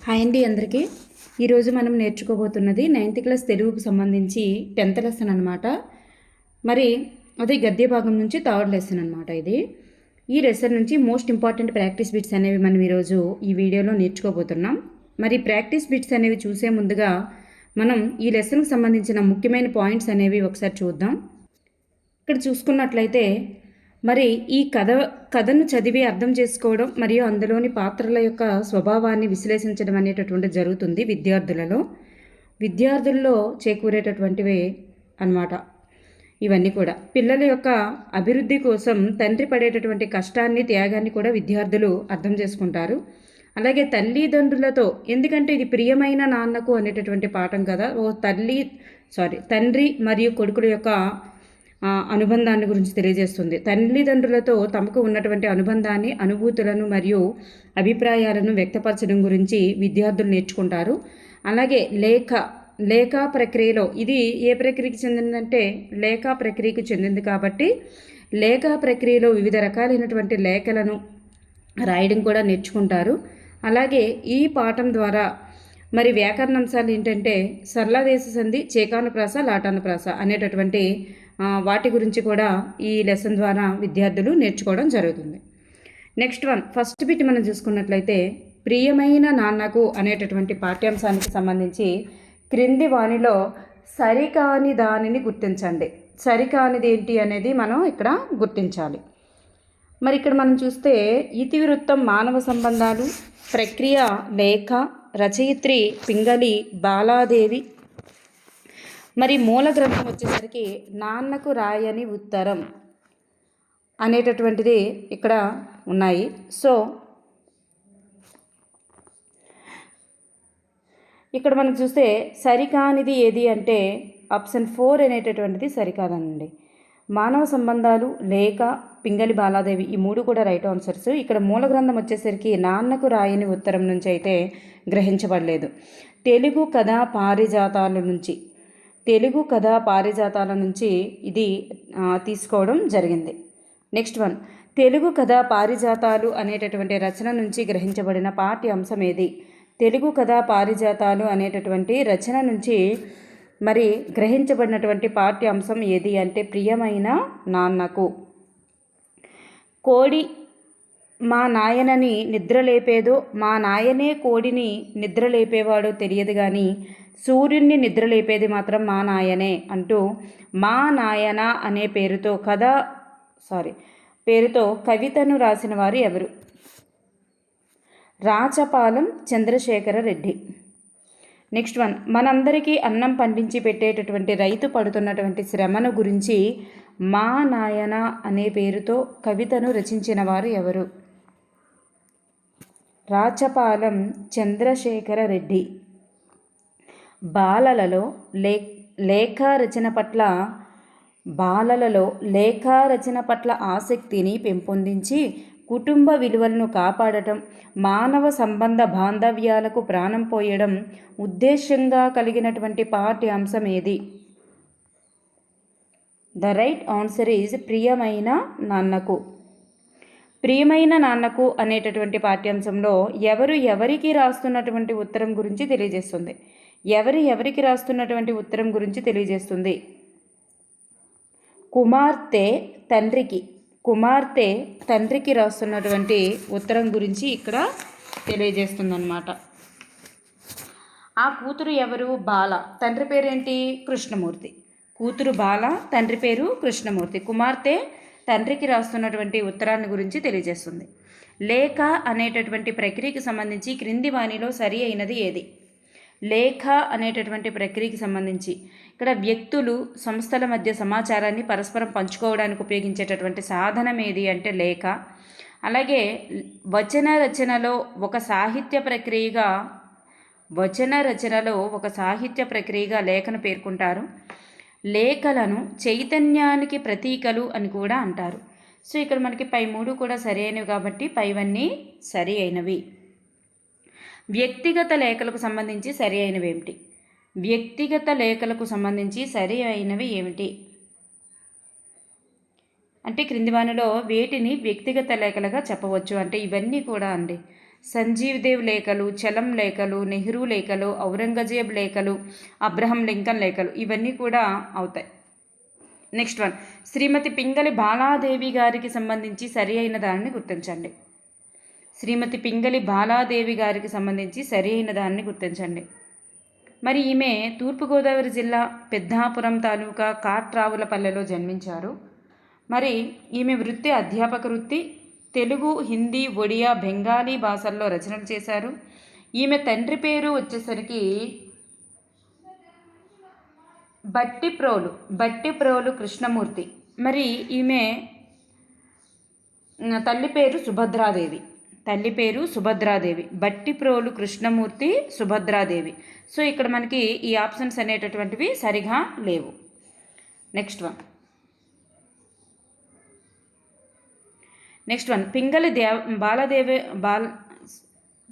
Hi అండి అందరికీ. ఈరోజు మనం నేర్చుకోబోతున్నది 9th క్లాస్ తెలుగుకు సంబంధించి 10th లెసన్ అనమాట. మరి అది గద్య భాగం నుంచి 3rd లెసన్ అనమాట. ఈ లెసన్ నుంచి మోస్ట్ ఇంపార్టెంట్ ప్రాక్టీస్ బిట్స్ అనేవి మనం ఈరోజు ఈ వీడియోలో నేర్చుకోబోతున్నాం. మరి ప్రాక్టీస్ బిట్స్ అనేవి చూసే ముందుగా మనం ఈ లెసన్కి సంబంధించిన ముఖ్యమైన పాయింట్స్ అనేవి ఒకసారి చూద్దాం. ఇక్కడ చూసుకున్నట్లయితే మరి ఈ కథను చదివి అర్థం చేసుకోవడం మరియు అందులోని పాత్రల యొక్క స్వభావాన్ని విశ్లేషించడం అనేటటువంటి జరుగుతుంది విద్యార్థుల్లో చేకూరేటటువంటివే అన్నమాట. ఇవన్నీ కూడా పిల్లల యొక్క అభివృద్ధి కోసం తండ్రి పడేటటువంటి కష్టాన్ని త్యాగాన్ని కూడా విద్యార్థులు అర్థం చేసుకుంటారు. అలాగే తల్లిదండ్రులతో, ఎందుకంటే ఇది ప్రియమైన నాన్నకు అనేటటువంటి పాఠం కదా. తండ్రి మరియు కొడుకుల యొక్క అనుబంధాన్ని గురించి తెలియజేస్తుంది. తల్లిదండ్రులతో తమకు ఉన్నటువంటి అనుబంధాన్ని, అనుభూతులను మరియు అభిప్రాయాలను వ్యక్తపరచడం గురించి విద్యార్థులు నేర్చుకుంటారు. అలాగే లేఖా ప్రక్రియలో, ఇది ఏ ప్రక్రియకి చెందిందంటే లేఖా ప్రక్రియకు చెందింది కాబట్టి లేఖా ప్రక్రియలో వివిధ రకాలైనటువంటి లేఖలను రాయడం కూడా నేర్చుకుంటారు. అలాగే ఈ పాఠం ద్వారా మరి వ్యాకరణ అంశాలు ఏంటంటే సరళదేశ సంధి, చేకానుప్రాస, లాటానుప్రాస అనేటటువంటి వాటి గురించి కూడా ఈ లెసన్ ద్వారా విద్యార్థులు నేర్చుకోవడం జరుగుతుంది. నెక్స్ట్ ఫస్ట్ బిట్ మనం చూసుకున్నట్లయితే ప్రియమైన నాన్నకు అనేటటువంటి పాఠ్యాంశానికి సంబంధించి క్రింది వానిలో సరికాని దానిని గుర్తించండి. సరికానిది ఏంటి అనేది మనం ఇక్కడ గుర్తించాలి. మరి ఇక్కడ మనం చూస్తే ఇతివృత్తం మానవ సంబంధాలు, ప్రక్రియ లేఖ, రచయిత్రి పింగళి బాలాదేవి, మరి మూల గ్రంథం వచ్చేసరికి నాన్నకు రాయని ఉత్తరం అనేటటువంటిది ఇక్కడ ఉన్నాయి. సో ఇక్కడ మనం చూస్తే సరికానిది ఏది అంటే ఆప్షన్ 4 అనేటటువంటిది సరికాదండి. మానవ సంబంధాలు, లేఖ, పింగళి బాలాదేవి, ఈ 3 కూడా రైట్ ఆన్సర్స్. ఇక్కడ మూల గ్రంథం వచ్చేసరికి నాన్నకు రాయని ఉత్తరం నుంచి అయితే గ్రహించబడలేదు. తెలుగు కథా పారిజాతాల నుంచి ఇది తీసుకోవడం జరిగింది. నెక్స్ట్ తెలుగు కథా పారిజాతాలు అనేటటువంటి రచన నుంచి గ్రహించబడిన పాఠ్య అంశం ఏది? తెలుగు కథా పారిజాతాలు అనేటటువంటి రచన నుంచి మరి గ్రహించబడినటువంటి పాఠ్య అంశం ఏది అంటే ప్రియమైన నాన్నకు. కోడి మా నాయనని నిద్రలేపేదో, మా నాయనే కోడిని నిద్రలేపేవాడో తెలియదు కానీ సూర్యుడిని నిద్రలేపేది మాత్రం మా నాయనే అంటూ మా నాయన అనే పేరుతో కవితను రాసిన వారు ఎవరు? రాచపాలెం చంద్రశేఖర రెడ్డి. నెక్స్ట్ మనందరికీ అన్నం పండించి పెట్టేటటువంటి రైతు పడుతున్నటువంటి శ్రమను గురించి మా నాయన అనే పేరుతో కవితను రచించిన వారు ఎవరు? రాచపాలెం చంద్రశేఖర రెడ్డి. బాలలలో లేఖారచన పట్ల ఆసక్తిని పెంపొందించి కుటుంబ విలువలను కాపాడటం, మానవ సంబంధ బాంధవ్యాలకు ప్రాణం పోయడం ఉద్దేశ్యంగా కలిగినటువంటి పాఠ్య అంశం ఏది? ద రైట్ ఆన్సర్ ఈజ్ ప్రియమైన నాన్నకు. ప్రియమైన నాన్నకు అనేటటువంటి పాఠ్యాంశంలో ఎవరికి రాస్తున్నటువంటి ఉత్తరం గురించి తెలియజేస్తుంది. ఎవరికి రాస్తున్నటువంటి ఉత్తరం గురించి తెలియజేస్తుంది? కుమార్తె తండ్రికి రాస్తున్నటువంటి ఉత్తరం గురించి ఇక్కడ తెలియజేస్తుందన్నమాట. ఆ కూతురు ఎవరు? బాల. తండ్రి పేరేంటి? కృష్ణమూర్తి. కూతురు బాల, తండ్రి పేరు కృష్ణమూర్తి. కుమార్తె తండ్రికి రాస్తున్నటువంటి ఉత్తరాన్ని గురించి తెలియజేస్తుంది. లేఖ అనేటటువంటి ప్రక్రియకి సంబంధించి క్రింది వానిలో సరి అయినది ఏది? లేఖ అనేటటువంటి ప్రక్రియకి సంబంధించి ఇక్కడ వ్యక్తులు, సంస్థల మధ్య సమాచారాన్ని పరస్పరం పంచుకోవడానికి ఉపయోగించేటటువంటి సాధనం ఏది అంటే లేఖ. అలాగే వచన రచనలో ఒక సాహిత్య ప్రక్రియగా లేఖను పేర్కొంటారు. లేఖలను చైతన్యానికి ప్రతీకలు అని కూడా అంటారు. సో ఇక్కడ మనకి పై 3 కూడా సరి అయినవి కాబట్టి పైవన్నీ సరి అయినవి. వ్యక్తిగత లేఖలకు సంబంధించి సరి అయినవి ఏమిటి అంటే క్రింది వానిలో వేటిని వ్యక్తిగత లేఖలుగా చెప్పవచ్చు అంటే ఇవన్నీ కూడా అండి సంజీవ్ దేవ్ లేఖలు, చలం లేఖలు, నెహ్రూ లేఖలు, ఔరంగజేబ్ లేఖలు, అబ్రహం లింకన్ లేఖలు ఇవన్నీ కూడా అవుతాయి. నెక్స్ట్ వన్, శ్రీమతి పింగళి బాలాదేవి గారికి సంబంధించి సరి అయిన దానిని గుర్తించండి. శ్రీమతి పింగళి బాలాదేవి గారికి సంబంధించి సరి అయిన దానిని గుర్తించండి. మరి ఈమె తూర్పుగోదావరి జిల్లా పెద్దాపురం తాలూకా కాట్రావులపల్లెలో జన్మించారు. మరి ఈమె వృత్తి అధ్యాపక వృత్తి. తెలుగు, హిందీ, ఒడియా, బెంగాలీ భాషల్లో రచనలు చేశారు. ఈమె తండ్రి పేరు వచ్చేసరికి బట్టిప్రోలు కృష్ణమూర్తి. మరి ఈమె తల్లి పేరు సుభద్రాదేవి. బట్టిప్రోలు కృష్ణమూర్తి, సుభద్రాదేవి. సో ఇక్కడ మనకి ఈ ఆప్షన్స్ అనేటటువంటివి సరిగా లేవు. నెక్స్ట్ వన్,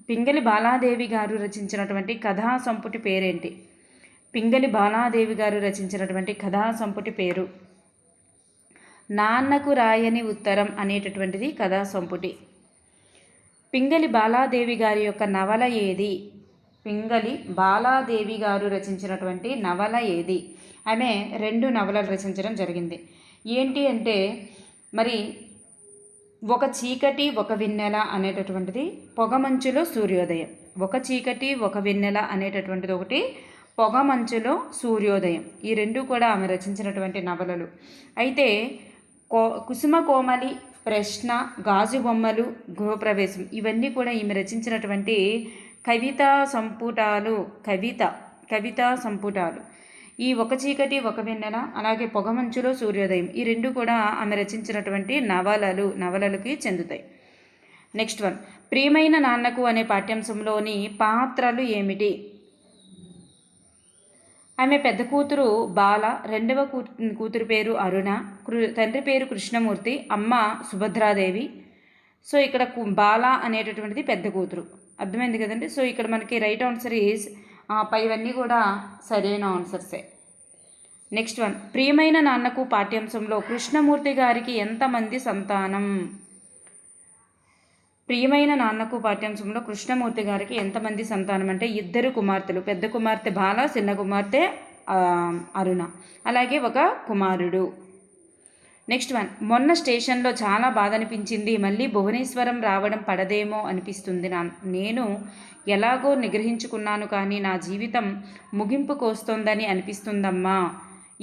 పింగళి బాలాదేవి గారు రచించినటువంటి కథా సంపుటి పేరేంటి? పింగళి బాలాదేవి గారు రచించినటువంటి కథా సంపుటి పేరు నాన్నకు రాయని ఉత్తరం అనేటటువంటిది కథా సంపుటి. పింగళి బాలాదేవి గారి యొక్క నవల ఏది? పింగళి బాలాదేవి గారు రచించినటువంటి నవల ఏది? ఆమె 2 నవలలు రచించడం జరిగింది. ఏంటి అంటే మరి ఒక చీకటి ఒక వెన్నెల అనేటటువంటిది, పొగమంచులో సూర్యోదయం. ఒక చీకటి ఒక వెన్నెల అనేటటువంటిది ఒకటి, పొగమంచులో సూర్యోదయం. ఈ 2 కూడా ఆమె రచించినటువంటి నవలలు. అయితే కుసుమ కోమలి, ప్రశ్న, గాజు బొమ్మలు, గృహప్రవేశం ఇవన్నీ కూడా ఈమె రచించినటువంటి కవితా సంపుటాలు. ఈ ఒక చీకటి ఒక వెన్నెల, అలాగే పొగమంచులో సూర్యోదయం ఈ 2 కూడా ఆమె రచించినటువంటి నవలలకి చెందుతాయి. నెక్స్ట్ వన్, ప్రియమైన నాన్నకు అనే పాఠ్యాంశంలోని పాత్రలు ఏమిటి? ఆమె పెద్ద కూతురు బాల, రెండవ కూతురు పేరు అరుణ, తండ్రి పేరు కృష్ణమూర్తి, అమ్మ సుభద్రాదేవి. సో ఇక్కడ బాల అనేటటువంటిది పెద్ద కూతురు. అర్థమైంది కదండి. సో ఇక్కడ మనకి రైట్ ఆన్సర్ ఈజ్ పైవన్నీ కూడా సరైన ఆన్సర్సే. నెక్స్ట్ వన్, ప్రియమైన నాన్నకు పాఠ్యాంశంలో కృష్ణమూర్తి గారికి ఎంతమంది సంతానం? ప్రియమైన నాన్నకు పాఠ్యాంశంలో కృష్ణమూర్తి గారికి ఎంతమంది సంతానం అంటే 2 కుమార్తెలు. పెద్ద కుమార్తె బాల, చిన్న కుమార్తె అరుణ, అలాగే ఒక కుమారుడు. నెక్స్ట్ వన్, మొన్న స్టేషన్లో చాలా బాధ అనిపించింది. మళ్ళీ భువనేశ్వరం రావడం పడదేమో అనిపిస్తుంది. నేను ఎలాగో నిగ్రహించుకున్నాను, కానీ నా జీవితం ముగింపుకు వస్తోందని అనిపిస్తుందమ్మా.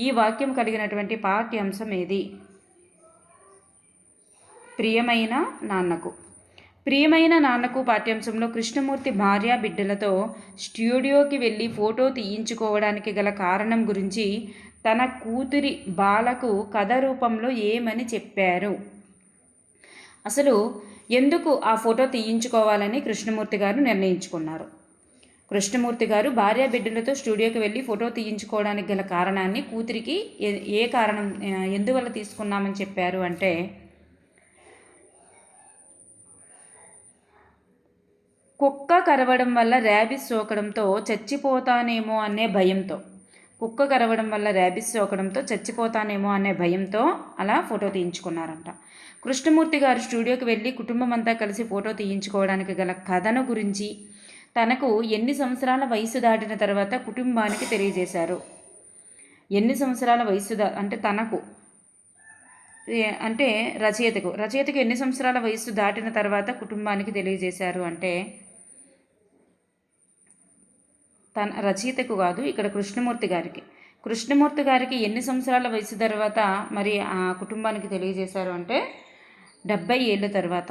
ఈ వాక్యం కలిగినటువంటి పాఠ్యాంశం ఏది? ప్రియమైన నాన్నకు పాఠ్యాంశంలో కృష్ణమూర్తి భార్య బిడ్డలతో స్టూడియోకి వెళ్ళి ఫోటో తీయించుకోవడానికి గల కారణం గురించి తన కూతురి బాలకు కథ రూపంలో ఏమని చెప్పారు? అసలు ఎందుకు ఆ ఫోటో తీయించుకోవాలని కృష్ణమూర్తి గారు నిర్ణయించుకున్నారు? కృష్ణమూర్తి గారు భార్య బిడ్డలతో స్టూడియోకి వెళ్ళి ఫోటో తీయించుకోవడానికి గల కారణాన్ని కూతురికి ఏ కారణం ఎందువల్ల తీసుకున్నామని చెప్పారు అంటే, కుక్క కరవడం వల్ల ర్యాబిస్ సోకడంతో చచ్చిపోతానేమో అనే భయంతో అలా ఫోటో తీయించుకున్నారంట. కృష్ణమూర్తి గారు స్టూడియోకి వెళ్ళి కుటుంబం అంతా కలిసి ఫోటో తీయించుకోవడానికి గల కథను గురించి తనకు ఎన్ని సంవత్సరాల వయసు దాటిన తర్వాత కుటుంబానికి తెలియజేశారు? ఎన్ని సంవత్సరాల వయసు అంటే తనకు అంటే రచయితకు ఎన్ని సంవత్సరాల వయసు దాటిన తర్వాత కుటుంబానికి తెలియజేశారు అంటే, తన రచయితకు కాదు, ఇక్కడ కృష్ణమూర్తి గారికి ఎన్ని సంవత్సరాల వయసు తర్వాత మరి ఆ కుటుంబానికి తెలియజేశారు అంటే 70 ఏళ్ళ తర్వాత.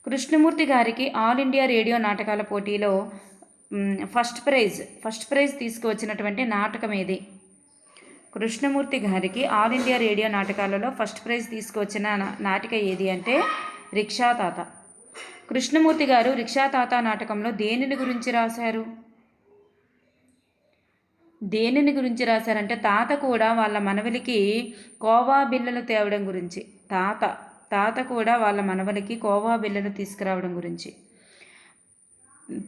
కృష్ణమూర్తి గారికి ఆల్ ఇండియా రేడియో నాటకాల పోటీలో ఫస్ట్ ప్రైజ్ తీసుకువచ్చినటువంటి నాటకం ఏది? కృష్ణమూర్తి గారికి ఆల్ ఇండియా రేడియో నాటకాలలో ఫస్ట్ ప్రైజ్ తీసుకువచ్చిన నాటిక ఏది అంటే రిక్షా తాత. కృష్ణమూర్తి గారు రిక్షా తాత నాటకంలో దేనిని గురించి రాశారంటే తాత కూడా వాళ్ళ మనవలికి కోవా బిళ్ళలు తేవడం గురించి. తాత కూడా వాళ్ళ మనవలికి కోవా బిళ్ళలు తీసుకురావడం గురించి.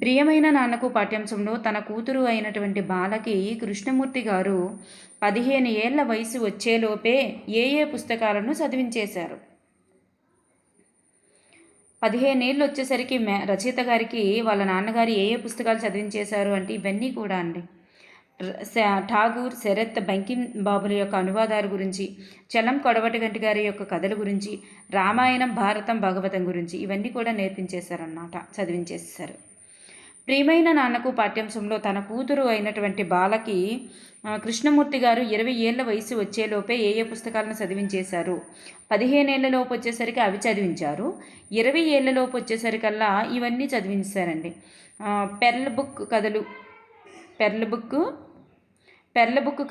ప్రియమైన నాన్నకు పాఠ్యాంశంలో తన కూతురు అయినటువంటి బాలకి కృష్ణమూర్తి గారు 15 ఏళ్ల వయసు వచ్చేలోపే ఏ పుస్తకాలను చదివించేశారు? 15 ఏళ్ళు వచ్చేసరికి రచయిత గారికి వాళ్ళ నాన్నగారు ఏ ఏ పుస్తకాలు చదివించేశారు అంటే ఇవన్నీ కూడా అండి. ఠాగూర్, శరత్, బంకిం బాబుల యొక్క అనువాదాల గురించి, చలం కొడవటిగంటి గారి యొక్క కథల గురించి, రామాయణం, భారతం, భాగవతం గురించి ఇవన్నీ కూడా నేర్పించేశారన్నమాట, చదివించేశారు. ప్రియమైన నాన్నకు పాఠ్యాంశంలో తన కూతురు అయినటువంటి బాలకి కృష్ణమూర్తి గారు 20 ఏళ్ల వయసు వచ్చేలోపే ఏ ఏ పుస్తకాలను చదివించేశారు. 15 ఏళ్లలోపు వచ్చేసరికి అవి చదివించారు. 20 ఏళ్లలోపు వచ్చేసరికల్లా ఇవన్నీ చదివించారండి. పెర్ల్ బుక్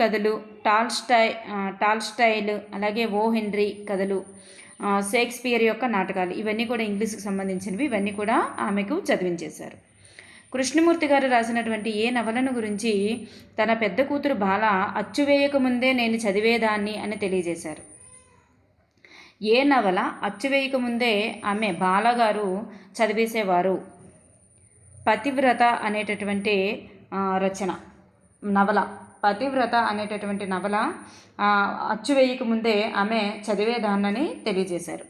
కథలు, టాల్స్టాయిల్, అలాగే ఓ హెన్రీ కథలు, షేక్స్పియర్ యొక్క నాటకాలు ఇవన్నీ కూడా ఇంగ్లీష్కి సంబంధించినవి. ఇవన్నీ కూడా ఆమెకు చదివించేశారు. కృష్ణమూర్తి గారు రాసినటువంటి ఏ నవలను గురించి తన పెద్ద కూతురు బాల అచ్చువేయకముందే నేను చదివేదాన్ని అని తెలియజేశారు. ఏ నవల అచ్చువేయకముందే ఆమె బాలగారు చదివేసేవారు. పతివ్రత అనేటటువంటి పతివ్రత అనేటటువంటి నవల అచ్చువేయకముందే ఆమె చదివేదాన్నని తెలియజేశారు.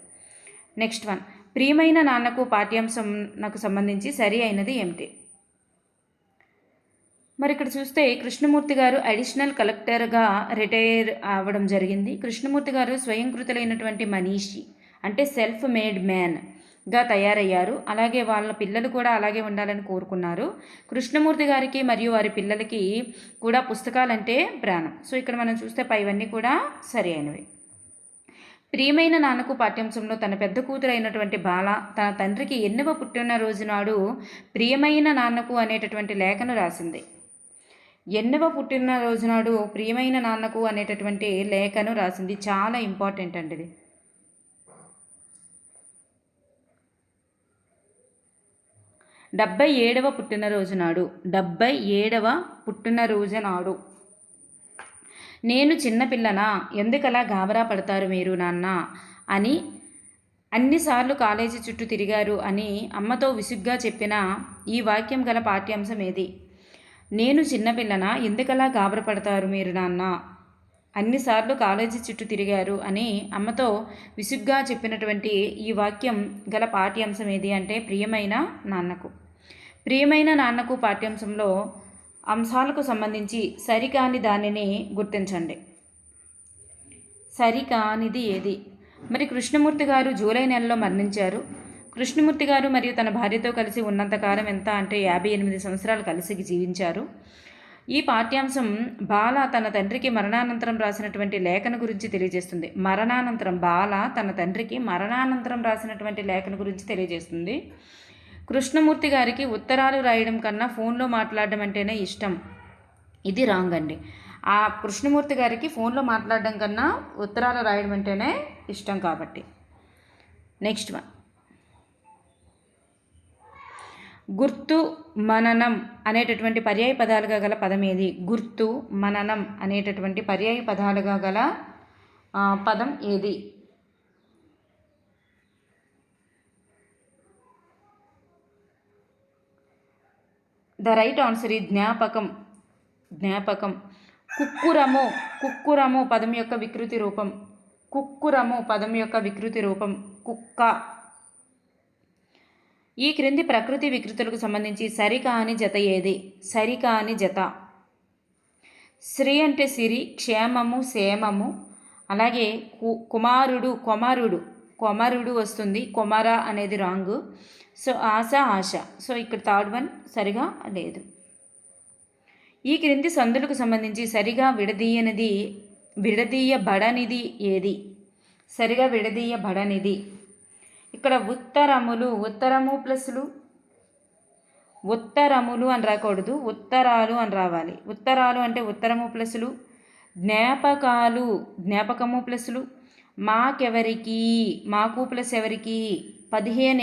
నెక్స్ట్ వన్, ప్రియమైన నాన్నకు పాఠ్యాంశం నాకు సంబంధించి సరి అయినది ఏమిటి? మరి ఇక్కడ చూస్తే కృష్ణమూర్తి గారు అడిషనల్ కలెక్టర్గా రిటైర్ అవ్వడం జరిగింది. కృష్ణమూర్తి గారు స్వయంకృతులైనటువంటి మనీషి అంటే సెల్ఫ్ మేడ్ మ్యాన్గా తయారయ్యారు. అలాగే వాళ్ళ పిల్లలు కూడా అలాగే ఉండాలని కోరుకున్నారు. కృష్ణమూర్తి గారికి మరియు వారి పిల్లలకి కూడా పుస్తకాలంటే ప్రాణం. సో ఇక్కడ మనం చూస్తే పైవన్నీ కూడా సరి అయినవి. ప్రియమైన నాన్నకు పాఠ్యాంశంలో తన పెద్ద కూతురు అయినటువంటి బాల తన తండ్రికి 8వ పుట్టినరోజు నాడు ప్రియమైన నాన్నకు అనేటటువంటి లేఖను రాసింది. 8వ పుట్టినరోజు నాడు ప్రియమైన నాన్నకు అనేటటువంటి లేఖను రాసింది. చాలా ఇంపార్టెంట్ అండి ఇది. డెబ్బై ఏడవ పుట్టినరోజు నాడు నేను చిన్నపిల్లనా, ఎందుకలా గాబరా పడతారు మీరు నాన్న అని అన్నిసార్లు కాలేజీ చుట్టూ తిరిగారు అని అమ్మతో విసుగ్గా చెప్పిన ఈ వాక్యం గల పాఠ్యాంశం ఏది? నేను చిన్నపిల్లనా, ఎందుకలా గాబరా పడతారు మీరు నాన్న, అన్నిసార్లు కాలేజీ చుట్టూ తిరిగారు అని అమ్మతో విసుగ్గా చెప్పినటువంటి ఈ వాక్యం గల పాఠ్యాంశం ఏది అంటే ప్రియమైన నాన్నకు పాఠ్యాంశంలో అంశాలకు సంబంధించి సరికాని దానిని గుర్తించండి. సరికానిది ఏది? మరి కృష్ణమూర్తి గారు జూలై నెలలో మరణించారు. కృష్ణమూర్తి గారు మరియు తన భార్యతో కలిసి ఉన్నంతకాలం ఎంత అంటే 58 సంవత్సరాలు కలిసి జీవించారు. ఈ పాఠ్యాంశం బాల తన తండ్రికి మరణానంతరం రాసినటువంటి లేఖను గురించి తెలియజేస్తుంది. బాల తన తండ్రికి మరణానంతరం రాసినటువంటి లేఖను గురించి తెలియజేస్తుంది. కృష్ణమూర్తి గారికి ఉత్తరాలు రాయడం కన్నా ఫోన్లో మాట్లాడడం అంటేనే ఇష్టం. ఇది రాంగ్ అండి. ఆ కృష్ణమూర్తి గారికి ఫోన్లో మాట్లాడడం కన్నా ఉత్తరాలు రాయడం అంటేనే ఇష్టం కాబట్టి. నెక్స్ట్ వన్, గుర్తు, మననం అనేటటువంటి పర్యాయ పదాలుగా గల పదం ఏది? గుర్తు, మననం అనేటటువంటి పర్యాయ పదాలుగా గల పదం ఏది? ద రైట్ ఆన్సర్ ఈ జ్ఞాపకం. కుక్కురము పదం యొక్క వికృతి రూపం. కుక్క. ఈ క్రింది ప్రకృతి వికృతులకు సంబంధించి సరికాని జత ఏది? శ్రీ అంటే సిరి, క్షేమము, సేమము, అలాగే కొమరుడు వస్తుంది. కొమర అనేది రాంగ్. సో ఆశ. సో ఇక్కడ థర్డ్ వన్ సరిగా లేదు. ఈ క్రింది సందులకు సంబంధించి సరిగా విడదీయబడనిది ఏది? సరిగా విడదీయబడనిది. ఇక్కడ ఉత్తరములు అని రాకూడదు, ఉత్తరాలు అని రావాలి. ఉత్తరాలు అంటే ఉత్తరము ప్లస్లు, జ్ఞాపకము ప్లస్లు, మాకు ప్లస్ ఎవరికి, 15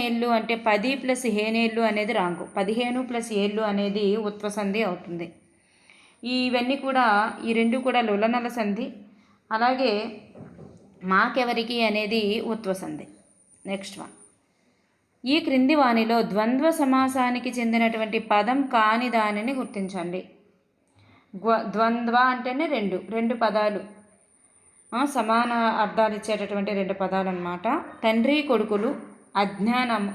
ఏళ్ళు అంటే 10 ప్లస్ హేనేళ్ళు అనేది రాంగు. 15 ప్లస్ ఏళ్ళు అనేది ఉత్వసంధి అవుతుంది. ఇవన్నీ కూడా ఈ రెండు కూడా లులనల సంధి. అలాగే మాకెవరికి అనేది ఉత్వసంధి. నెక్స్ట్ వన్, ఈ క్రింది వానిలో ద్వంద్వ సమాసానికి చెందినటువంటి పదం కాని దానిని గుర్తించండి. ద్వంద్వ అంటేనే రెండు పదాలు. సమాన అర్థాలు ఇచ్చేటటువంటి రెండు పదాలు అన్నమాట. తండ్రి కొడుకులు, అజ్ఞానము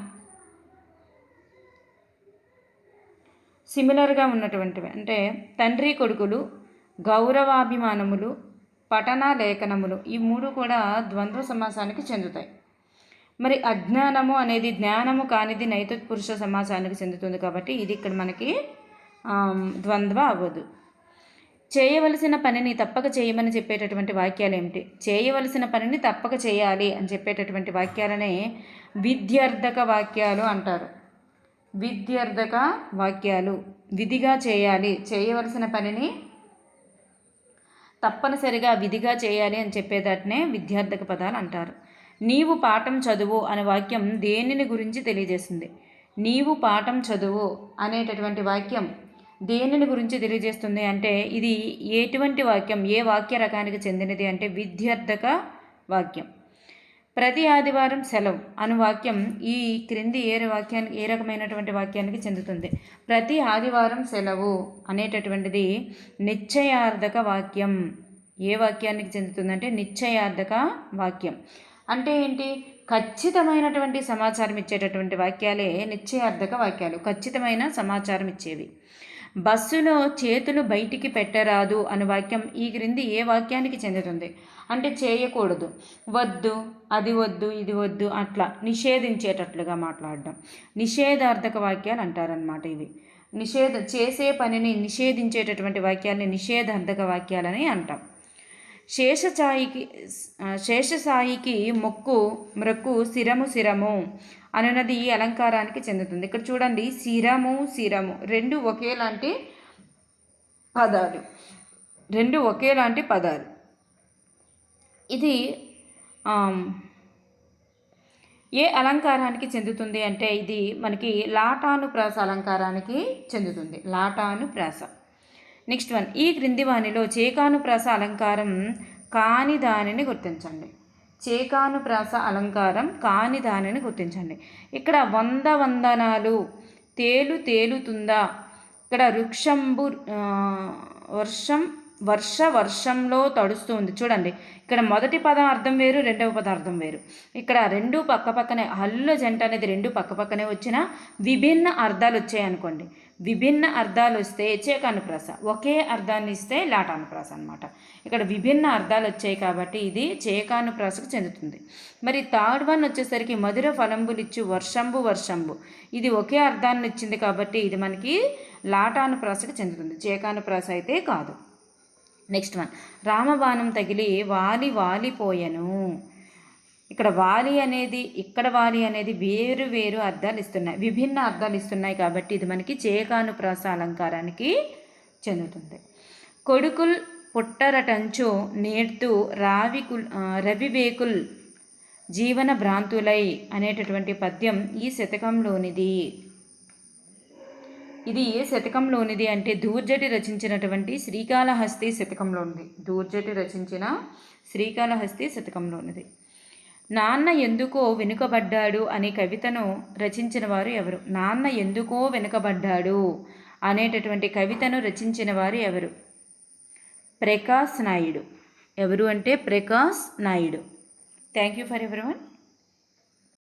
సిమిలర్గా ఉన్నటువంటివి. అంటే తండ్రి కొడుకులు, గౌరవాభిమానములు, పఠన లేఖనములు, ఈ మూడు కూడా ద్వంద్వ సమాసానికి చెందుతాయి. మరి అజ్ఞానము అనేది జ్ఞానము కానిది నైతత్పురుష సమాసానికి చెందుతుంది కాబట్టి ఇది ఇక్కడ మనకి ద్వంద్వ అవ్వదు. చేయవలసిన పనిని తప్పక చేయమని చెప్పేటటువంటి వాక్యాలు ఏమిటి? చేయవలసిన పనిని తప్పక చేయాలి అని చెప్పేటటువంటి వాక్యాలనే విధ్యర్థక వాక్యాలు అంటారు. విధ్యర్థక వాక్యాలు విధిగా చేయాలి, చేయవలసిన పనిని తప్పనిసరిగా విధిగా చేయాలి అని చెప్పేదాటినే విధ్యర్థక పదాలు అంటారు. నీవు పాఠం చదువు అనే వాక్యం దేనిని గురించి తెలియజేస్తుంది? నీవు పాఠం చదువు అనేటటువంటి వాక్యం దేనిని గురించి తెలియజేస్తుంది అంటే ఇది ఎటువంటి వాక్యం, ఏ వాక్య రకానికి చెందినది అంటే విధ్యర్థక వాక్యం. ప్రతి ఆదివారం సెలవు అను వాక్యం ఈ క్రింది ఏ రకమైనటువంటి వాక్యానికి చెందుతుంది? ప్రతి ఆదివారం సెలవు అనేటటువంటిది నిశ్చయార్థక వాక్యం. ఏ వాక్యానికి చెందుతుందంటే నిశ్చయార్థక వాక్యం. అంటే ఏంటి? ఖచ్చితమైనటువంటి సమాచారం ఇచ్చేటటువంటి వాక్యాలే నిశ్చయార్థక వాక్యాలు, ఖచ్చితమైన సమాచారం ఇచ్చేవి. బస్సులో చేతులు బయటికి పెట్టరాదు అనే వాక్యం ఈ క్రింది ఏ వాక్యానికి చెందుతుంది? అంటే చేయకూడదు, వద్దు, అది వద్దు, ఇది వద్దు, అట్లా నిషేధించేటట్లుగా మాట్లాడడం నిషేధార్థక వాక్యాలు అంటారనమాట. ఇవి చేసే పనిని నిషేధించేటటువంటి వాక్యాలని నిషేధార్థక వాక్యాలని అంటాం. శేషసాయికి మొక్కు శిరము అనున్నది ఈ అలంకారానికి చెందుతుంది. ఇక్కడ చూడండి, శిరము రెండు ఒకేలాంటి పదాలు. ఇది ఏ అలంకారానికి చెందుతుంది అంటే ఇది మనకి లాటానుప్రాస అలంకారానికి చెందుతుంది. లాటానుప్రాస. నెక్స్ట్ వన్, ఈ క్రింది వానిలో చేకానుప్రాస అలంకారం కాని దానిని గుర్తించండి. చేకానుప్రాస అలంకారం కాని దానిని గుర్తించండి. ఇక్కడ వందనాలు, తేలుతుందా, ఇక్కడ వృక్షంబు వర్షంలో తడుస్తుంది. చూడండి, ఇక్కడ మొదటి పదం అర్థం వేరు, రెండవ పదం అర్థం వేరు. ఇక్కడ రెండు పక్కపక్కనే హల్లు జంట అనేది రెండు పక్కపక్కనే వచ్చిన విభిన్న అర్థాలు వచ్చాయనుకోండి. విభిన్న అర్థాలు వస్తే చేకానుప్రాస, ఒకే అర్థాన్ని ఇస్తే లాటానుప్రాస అనమాట. ఇక్కడ విభిన్న అర్థాలు వచ్చాయి కాబట్టి ఇది చేకానుప్రాసకు చెందుతుంది. మరి థర్డ్ వన్ వచ్చేసరికి మధుర ఫలంబులిచ్చు వర్షంబు, ఇది ఒకే అర్థాన్ని ఇచ్చింది కాబట్టి ఇది మనకి లాటానుప్రాసకు చెందుతుంది, చేకానుప్రాస అయితే కాదు. నెక్స్ట్ వన్, రామబాణం తగిలి వాలిపోయెను. ఇక్కడ వాలి అనేది వేరు అర్థాలు ఇస్తున్నాయి, విభిన్న అర్థాలు ఇస్తున్నాయి కాబట్టి ఇది మనకి చేకానుప్రాస అలంకారానికి చెందుతుంది. కొడుకుల్ పుట్టరటంచు నేర్తు రవివేకుల్ జీవన భ్రాంతులై అనేటటువంటి పద్యం ఈ శతకంలోనిది. ఇది ఏ శతకంలోనిది అంటే దూర్జటి రచించినటువంటి శ్రీకాళహస్తి శతకంలోనిది. దూర్జటి రచించిన శ్రీకాళహస్తి శతకంలోనిది. నాన్న ఎందుకో వెనుకబడ్డాడు అనే కవితను రచించిన వారు ఎవరు? నాన్న ఎందుకో వెనుకబడ్డాడు అనేటటువంటి కవితను రచించిన వారు ఎవరు? ప్రకాశ్ నాయుడు. ఎవరు అంటే Prakash Naidu. Thank you for everyone.